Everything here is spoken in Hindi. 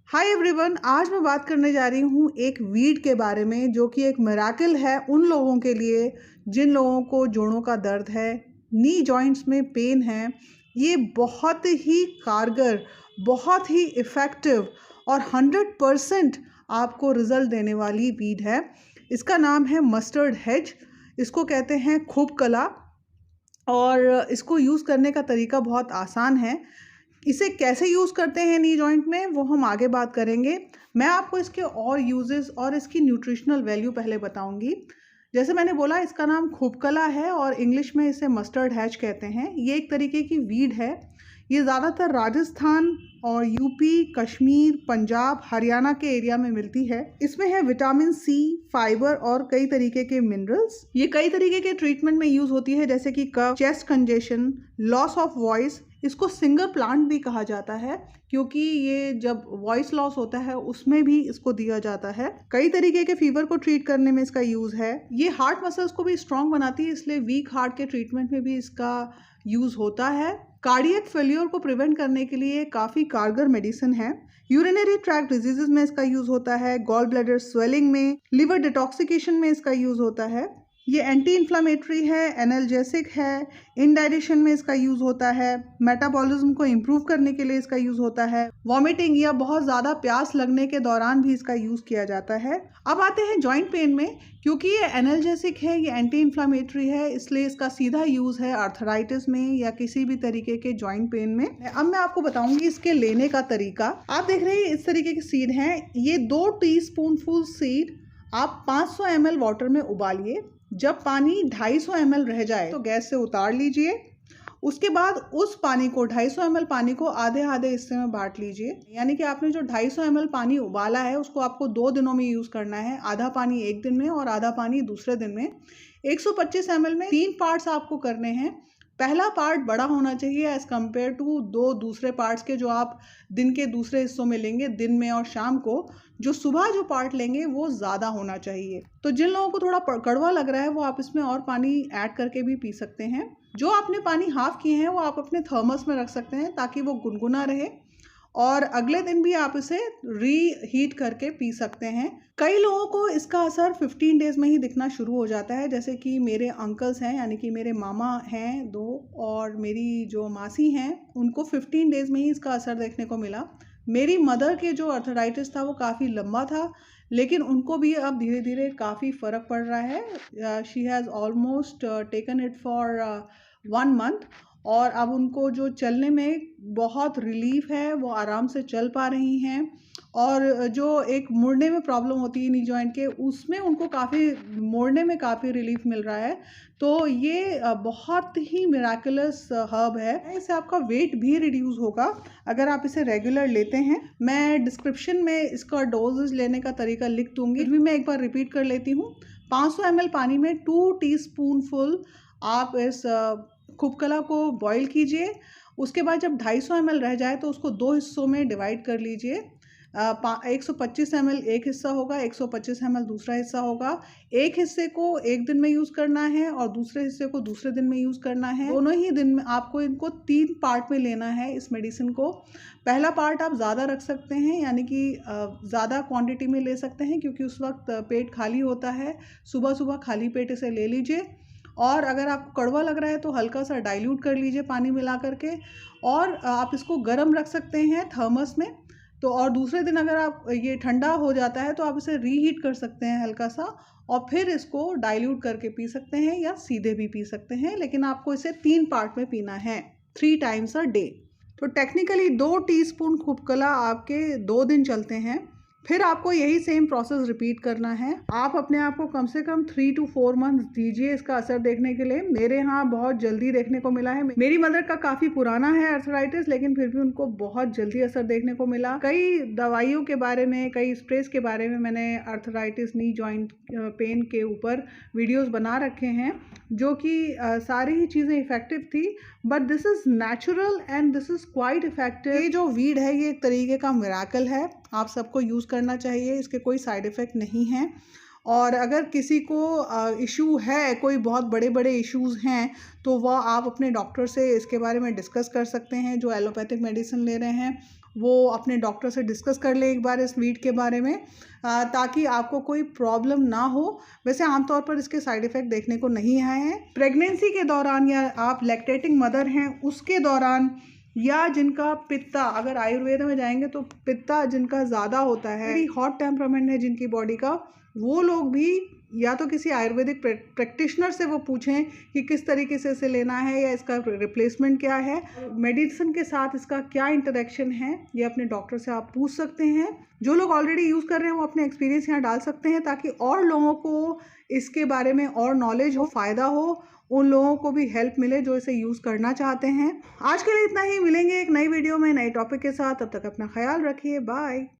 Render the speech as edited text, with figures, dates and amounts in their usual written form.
हाय एवरीवन, आज मैं बात करने जा रही हूँ एक वीड के बारे में जो कि एक मिराकल है उन लोगों के लिए जिन लोगों को जोड़ों का दर्द है, नी जॉइंट्स में पेन है। ये बहुत ही कारगर, बहुत ही इफ़ेक्टिव और 100% आपको रिज़ल्ट देने वाली वीड है। इसका नाम है मस्टर्ड हेज। इसको कहते हैं खूब कला और इसको यूज़ करने का तरीका बहुत आसान है। इसे कैसे यूज़ करते हैं नी जॉइंट में वो हम आगे बात करेंगे। मैं आपको इसके और यूजेस और इसकी न्यूट्रिशनल वैल्यू पहले बताऊंगी। जैसे मैंने बोला, इसका नाम खूबकला है और इंग्लिश में इसे मस्टर्ड हैच कहते हैं। ये एक तरीके की वीड है। ये ज़्यादातर राजस्थान और यूपी, कश्मीर, पंजाब, हरियाणा के एरिया में मिलती है। इसमें है विटामिन सी, फाइबर और कई तरीके के मिनरल्स। ये कई तरीके के ट्रीटमेंट में यूज होती है, जैसे कि cough, chest congestion, loss of voice. इसको सिंगर प्लांट भी कहा जाता है क्योंकि ये जब वॉइस लॉस होता है उसमें भी इसको दिया जाता है। कई तरीके के फीवर को ट्रीट करने में इसका यूज है। ये हार्ट मसल्स को भी स्ट्रांग बनाती है, इसलिए वीक हार्ट के ट्रीटमेंट में भी इसका यूज होता है। कार्डियक फेल्योर को प्रिवेंट करने के लिए काफ़ी कारगर मेडिसिन है। यूरिनरी ट्रैक्ट डिजीजेस में इसका यूज होता है, गॉल ब्लैडर स्वेलिंग में, लिवर डिटॉक्सिकेशन में इसका यूज होता है। ये एंटी इन्फ्लामेटरी है, एनाल्जेसिक है, इनडाइजेशन में इसका यूज होता है, मेटाबॉलिज्म को इम्प्रूव करने के लिए इसका यूज होता है, वॉमिटिंग या बहुत ज़्यादा प्यास लगने के दौरान भी इसका यूज किया जाता है। अब आते हैं जॉइंट पेन में। क्योंकि ये एनाल्जेसिक है, ये एंटी इन्फ्लामेटरी है, इसलिए इसका सीधा यूज है आर्थराइटिस में या किसी भी तरीके के जॉइंट पेन में। अब मैं आपको बताऊंगी इसके लेने का तरीका। आप देख रहे हैं इस तरीके के सीड हैं। ये 2 टीस्पूनफुल सीड आप 500 ml वाटर में उबालिए। जब पानी 250 ml रह जाए तो गैस से उतार लीजिए। उसके बाद उस पानी को 250 ml पानी को आधे आधे हिस्से में बांट लीजिए। यानी कि आपने जो 250 ml पानी उबाला है उसको आपको 2 दिनों में यूज़ करना है। आधा पानी एक दिन में और आधा पानी दूसरे दिन में। 125 ml में 3 पार्ट्स आपको करने हैं। पहला पार्ट बड़ा होना चाहिए एज कम्पेयर टू 2 दूसरे पार्ट्स के जो आप दिन के दूसरे हिस्सों में लेंगे, दिन में और शाम को। जो सुबह जो पार्ट लेंगे वो ज़्यादा होना चाहिए। तो जिन लोगों को थोड़ा कड़वा लग रहा है वो आप इसमें और पानी ऐड करके भी पी सकते हैं। जो आपने पानी हाफ किए हैं वो आप अपने थर्मस में रख सकते हैं ताकि वो गुनगुना रहे और अगले दिन भी आप इसे रीहीट करके पी सकते हैं। कई लोगों को इसका असर 15 डेज में ही दिखना शुरू हो जाता है, जैसे कि मेरे अंकल्स हैं, यानी कि मेरे मामा हैं 2 और मेरी जो मासी हैं, उनको 15 डेज में ही इसका असर देखने को मिला। मेरी मदर के जो अर्थराइटिस था वो काफ़ी लंबा था, लेकिन उनको भी अब धीरे धीरे काफ़ी फ़र्क पड़ रहा है। She has almost taken it for 1 month और अब उनको जो चलने में बहुत रिलीफ है, वो आराम से चल पा रही हैं। और जो एक मुड़ने में प्रॉब्लम होती है नी जॉइंट के, उसमें उनको काफ़ी मोड़ने में काफ़ी रिलीफ मिल रहा है। तो ये बहुत ही मिराकुलस हर्ब है। इससे आपका वेट भी रिड्यूस होगा अगर आप इसे रेगुलर लेते हैं। मैं डिस्क्रिप्शन में इसका डोजेज लेने का तरीका लिख दूंगी, फिर भी मैं एक बार रिपीट कर लेती हूँ। 500 ml पानी में 2 टीस्पूनफुल आप इस खूबकला को बॉईल कीजिए। उसके बाद जब 250 ml रह जाए तो उसको 2 हिस्सों में डिवाइड कर लीजिए। 125 ml एक हिस्सा होगा, 125 ml दूसरा हिस्सा होगा। एक हिस्से को एक दिन में यूज़ करना है और दूसरे हिस्से को दूसरे दिन में यूज़ करना है। दोनों ही दिन में आपको इनको 3 पार्ट में लेना है इस मेडिसिन को। पहला पार्ट आप ज़्यादा रख सकते हैं, यानी कि ज़्यादा क्वांटिटी में ले सकते हैं क्योंकि उस वक्त पेट खाली होता है। सुबह सुबह खाली पेट इसे ले लीजिए और अगर आपको कड़वा लग रहा है तो हल्का सा डाइल्यूट कर लीजिए पानी मिला करके, और आप इसको गर्म रख सकते हैं थर्मस में। तो और दूसरे दिन अगर आप ये ठंडा हो जाता है तो आप इसे रीहीट कर सकते हैं हल्का सा और फिर इसको डाइल्यूट करके पी सकते हैं या सीधे भी पी सकते हैं, लेकिन आपको इसे 3 पार्ट में पीना है, 3 टाइम्स अ डे। तो टेक्निकली 2 टीस्पून खूबकला आपके 2 दिन चलते हैं। फिर आपको यही सेम प्रोसेस रिपीट करना है। आप अपने आप को कम से कम 3 to 4 मंथ्स दीजिए इसका असर देखने के लिए। मेरे यहाँ बहुत जल्दी देखने को मिला है। मेरी मदर का काफ़ी पुराना है अर्थराइटिस, लेकिन फिर भी उनको बहुत जल्दी असर देखने को मिला। कई दवाइयों के बारे में, कई स्प्रेस के बारे में मैंने अर्थराइटिस नी जॉइंट पेन के ऊपर वीडियोस बना रखे हैं जो कि सारी ही चीज़ें इफ़ेक्टिव थी, but this is natural and this is quite effective. ये जो वीड है ये एक तरीके का मिराकल है, आप सबको यूज़ करना चाहिए। इसके कोई साइड इफ़ेक्ट नहीं हैं। और अगर किसी को इशू है, कोई बहुत बड़े बड़े इश्यूज़ हैं, तो वह आप अपने डॉक्टर से इसके बारे में डिस्कस कर सकते हैं जो एलोपैथिक मेडिसिन ले रहे हैं। वो अपने डॉक्टर से डिस्कस कर लें एक बार इस वीट के बारे में, ताकि आपको कोई प्रॉब्लम ना हो। वैसे आमतौर पर इसके साइड इफ़ेक्ट देखने को नहीं आए हैं। प्रेगनेंसी के दौरान या आप लैक्टेटिंग मदर हैं उसके दौरान, या जिनका पित्ता, अगर आयुर्वेद में जाएंगे तो पित्ता जिनका ज़्यादा होता है, हॉट टेम्परामेंट है जिनकी बॉडी का, वो लोग भी या तो किसी आयुर्वेदिक प्रैक्टिशनर से वो पूछें कि किस तरीके से इसे लेना है या इसका रिप्लेसमेंट क्या है, मेडिसिन के साथ इसका क्या इंटरेक्शन है, ये अपने डॉक्टर से आप पूछ सकते हैं। जो लोग ऑलरेडी यूज़ कर रहे हैं वो अपने एक्सपीरियंस यहाँ डाल सकते हैं, ताकि और लोगों को इसके बारे में और नॉलेज हो, फ़ायदा हो, उन लोगों को भी हेल्प मिले जो इसे यूज़ करना चाहते हैं। आज के लिए इतना ही, मिलेंगे एक नई वीडियो में नए टॉपिक के साथ। तब तक अपना ख्याल रखिए, बाय।